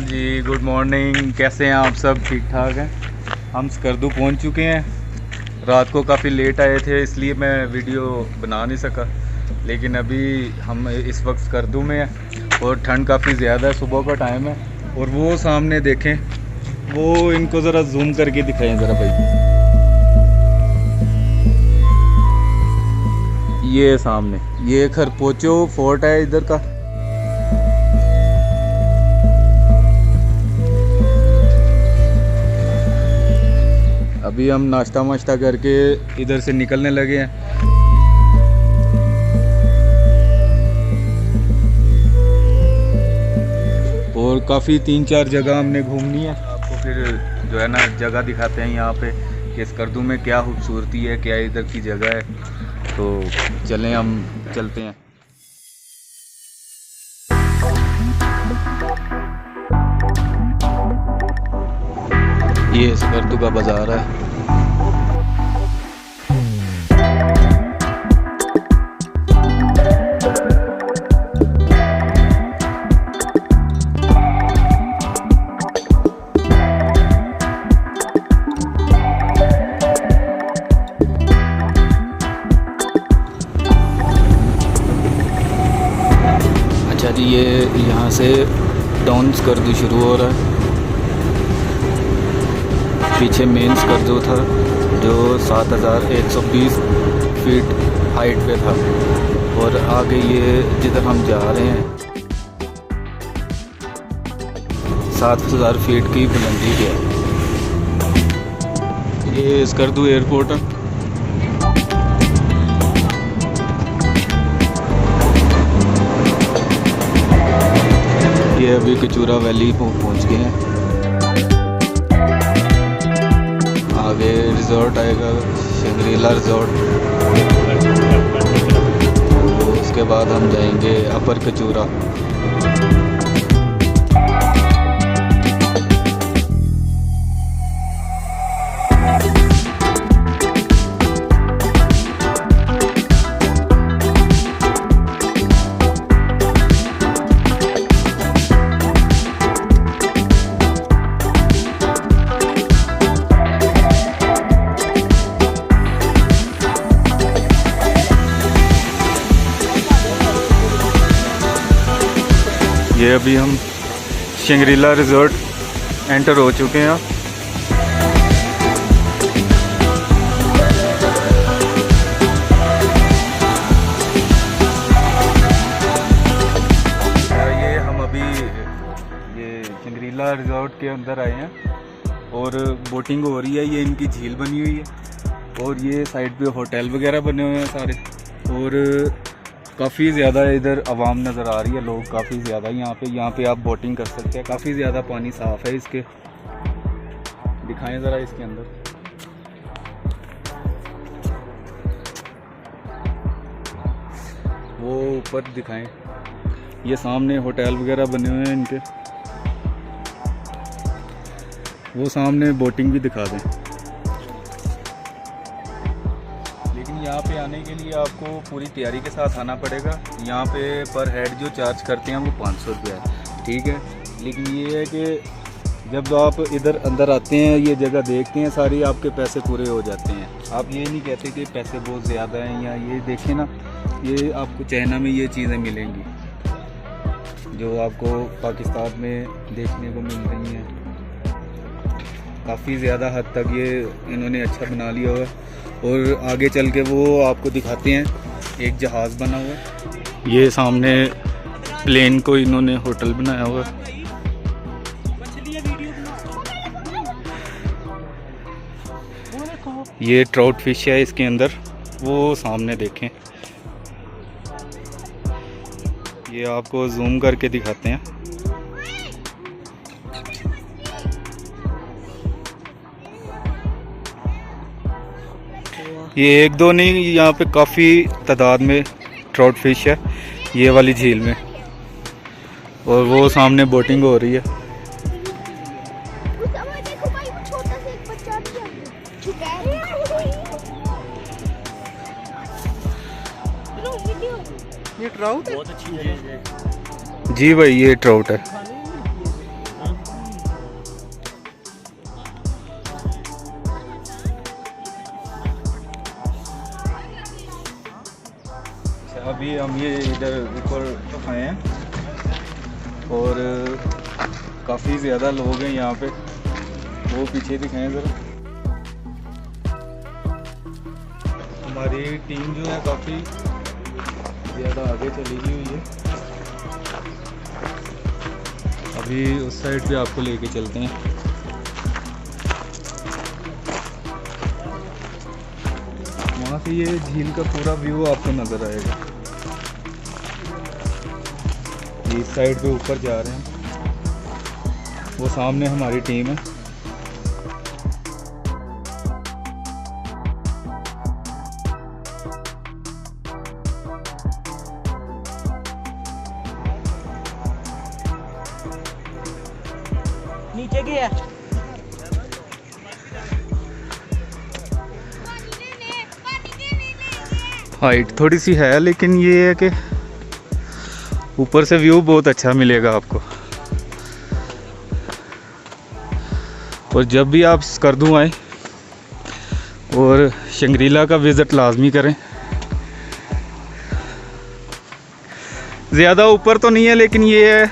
जी, good morning. कैसे हैं आप सब? ठीक ठाक हैं। हम स्कर्दू पहुंच चुके हैं। रात को काफ़ी लेट आए थे इसलिए मैं वीडियो बना नहीं सका, लेकिन अभी हम इस वक्त स्कर्दू में हैं और ठंड काफ़ी ज़्यादा है। सुबह का टाइम है और वो सामने देखें, वो इनको ज़रा जूम करके दिखाएं ज़रा भाई। ये सामने ये खरपोचो फोर्ट है इधर का। अभी हम नाश्ता वाश्ता करके इधर से निकलने लगे हैं। और काफ़ी 3-4 जगह हमने घूमनी है। आपको फिर जो है ना जगह दिखाते हैं यहाँ पे कि स्कर्दू में क्या खूबसूरती है, क्या इधर की जगह है। तो चलें, हम चलते हैं। ये स्कर्दू का बाज़ार है। अच्छा जी, ये यहाँ से डाउन स्कर्दू शुरू हो रहा है। पीछे मेन स्कर्दू था जो 7120 फीट हाइट पे था, और आगे ये जिधर हम जा रहे हैं 7000 फीट की बुलंदी पे है। ये स्कर्दू एयरपोर्ट है। ये अभी कचूरा वैली पहुंच गए हैं। आगे रिजॉर्ट आएगा, शंग्रीला रिजॉर्ट। उसके बाद हम जाएंगे अपर कचूरा। ये अभी हम शंग्रीला रिजॉर्ट एंटर हो चुके हैं। ये हम अभी ये शंग्रीला रिजॉर्ट के अंदर आए हैं और बोटिंग हो रही है। ये इनकी झील बनी हुई है और ये साइड पे होटल वगैरह बने हुए हैं सारे, और काफ़ी ज़्यादा इधर आवाम नज़र आ रही है, लोग काफ़ी ज़्यादा यहाँ पे आप बोटिंग कर सकते हैं। काफ़ी ज़्यादा पानी साफ़ है इसके। दिखाएं ज़रा इसके अंदर। वो ऊपर दिखाएं, ये सामने होटल वगैरह बने हुए हैं इनके। वो सामने बोटिंग भी दिखा दें। यहाँ पे आने के लिए आपको पूरी तैयारी के साथ आना पड़ेगा। यहाँ पे पर हेड जो चार्ज करते हैं वो 500 रुपया है, ठीक है। लेकिन ये है कि जब आप इधर अंदर आते हैं, ये जगह देखते हैं सारी, आपके पैसे पूरे हो जाते हैं। आप ये नहीं कहते कि पैसे बहुत ज़्यादा हैं। या ये देखें ना, ये आपको चाइना में ये चीज़ें मिलेंगी जो आपको पाकिस्तान में देखने को मिल रही हैं। काफ़ी ज़्यादा हद तक ये इन्होंने अच्छा बना लिया हुआ है। और आगे चल के वो आपको दिखाते हैं, एक जहाज़ बना हुआ है। ये सामने प्लेन को इन्होंने होटल बनाया हुआ है। ये ट्राउट फिश है इसके अंदर, वो सामने देखें। ये आपको जूम करके दिखाते हैं। ये एक दो नहीं, यहाँ पे काफ़ी तादाद में ट्राउट फिश है ये वाली झील में, और वो सामने बोटिंग हो रही है। ये ट्राउट बहुत अच्छी है जी भाई, ये ट्राउट है। अच्छा, अभी हम ये इधर ऊपर आए हैं और काफ़ी ज़्यादा लोग हैं यहाँ पे, वो पीछे दिखाएं ज़रा। हमारी टीम जो है काफ़ी ज़्यादा आगे चली गई हुई है। अभी उस साइड पे आपको लेके चलते हैं। वहाँ से ये झील का पूरा व्यू आपको नज़र आएगा। इस साइड पे ऊपर जा रहे हैं, वो सामने हमारी टीम है। नीचे की है। हाइट थोड़ी सी है, लेकिन ये है कि ऊपर से व्यू बहुत अच्छा मिलेगा आपको। और जब भी आप स्कर्दू आए और शंग्रीला का विज़िट लाजमी करें। ज़्यादा ऊपर तो नहीं है, लेकिन ये है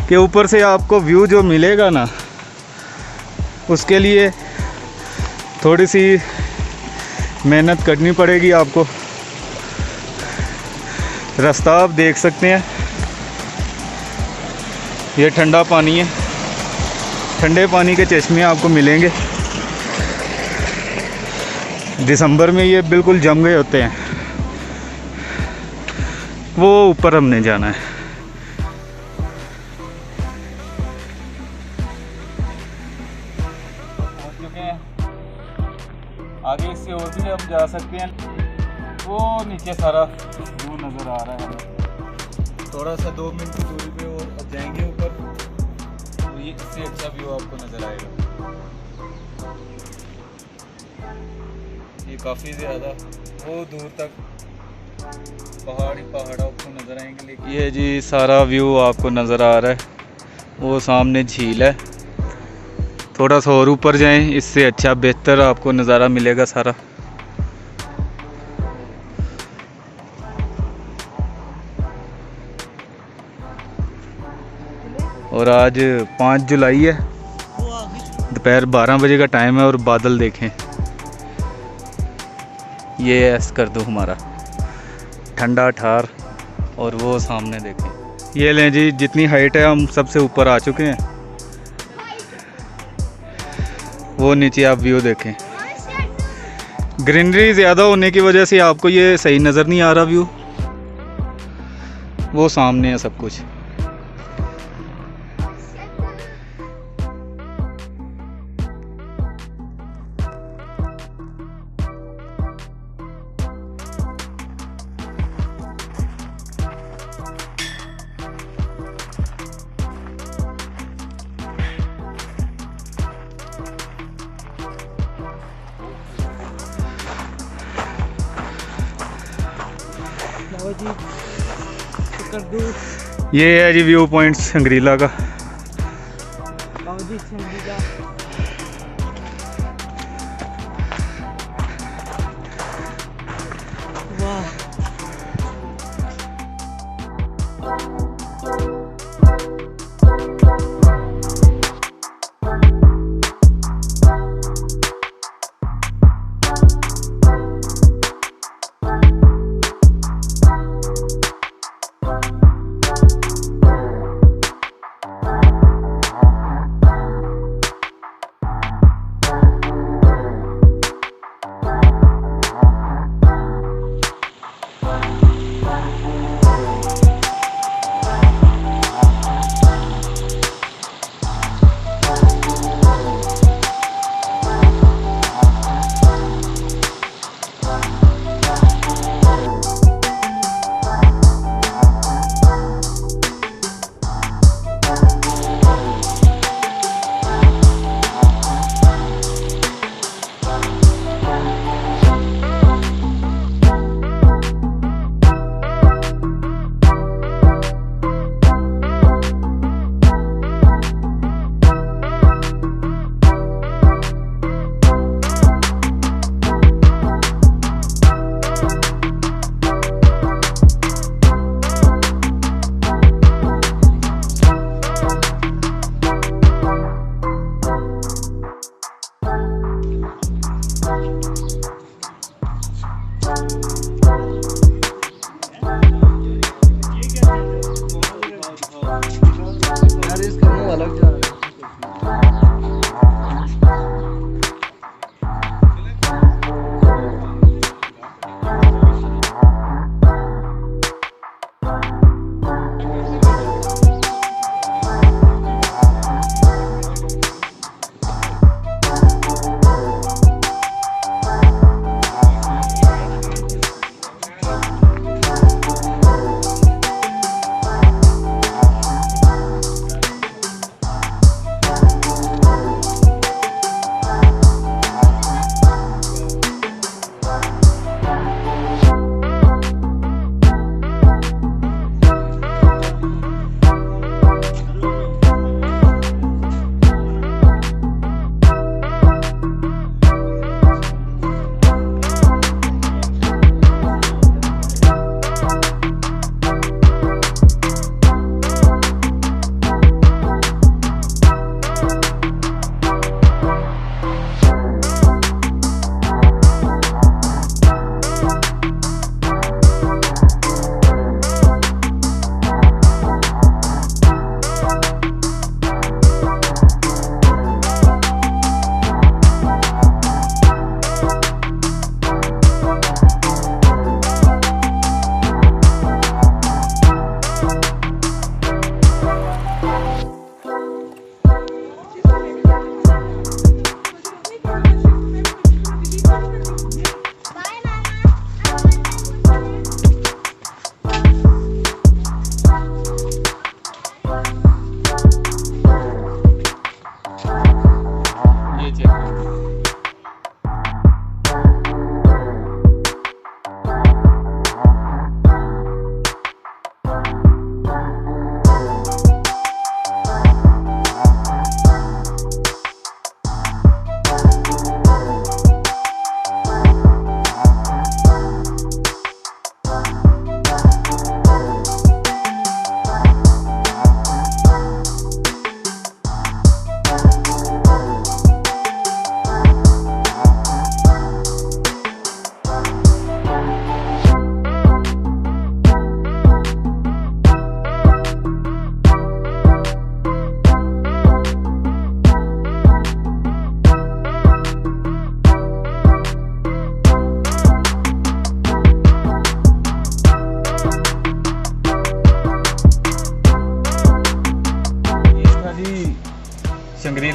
कि ऊपर से आपको व्यू जो मिलेगा ना, उसके लिए थोड़ी सी मेहनत करनी पड़ेगी आपको। रास्ता आप देख सकते हैं, ये ठंडा पानी है, ठंडे पानी के चश्मे आपको मिलेंगे। दिसंबर में ये बिल्कुल जम गए होते हैं। वो ऊपर हमने जाना है। आगे इससे और भी आप जा सकते हैं। वो नीचे सारा व्यू नज़र आ रहा है हमें। थोड़ा सा 2 मिनट की दूरी पे और अब जाएंगे ऊपर, तो ये इससे अच्छा व्यू आपको नज़र आएगा। ये काफ़ी ज़्यादा वो दूर तक पहाड़ आपको नज़र आएंगे। लेकिन ये जी सारा व्यू आपको नज़र आ रहा है, वो सामने झील है। थोड़ा सा और ऊपर जाएं, इससे अच्छा बेहतर आपको नज़ारा मिलेगा सारा। और आज 5 जुलाई है, दोपहर 12 बजे का टाइम है और बादल देखें। ये ऐस कर दो हमारा ठंडा ठार, और वो सामने देखें। ये लें जी, जितनी हाइट है हम सबसे ऊपर आ चुके हैं। वो नीचे आप व्यू देखें। ग्रीनरी ज़्यादा होने की वजह से आपको ये सही नज़र नहीं आ रहा व्यू। वो सामने है सब कुछ। ये है जी व्यू पॉइंट शंग्रीला का।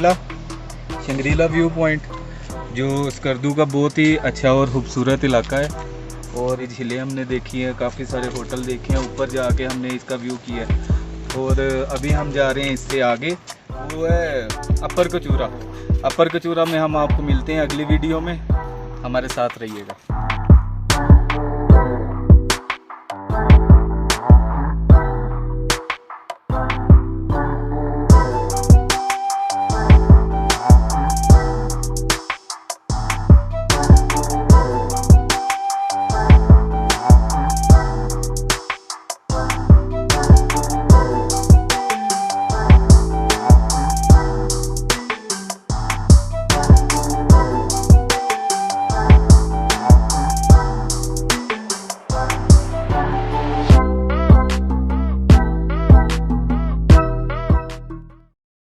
शंग्रीला व्यू पॉइंट, जो स्कर्दू का बहुत ही अच्छा और खूबसूरत इलाका है। और ये झीलें हमने देखी हैं, काफ़ी सारे होटल देखे हैं, ऊपर जाके हमने इसका व्यू किया है। और अभी हम जा रहे हैं इससे आगे, वो है अपर कचूरा। अपर कचूरा में हम आपको मिलते हैं अगली वीडियो में, हमारे साथ रहिएगा।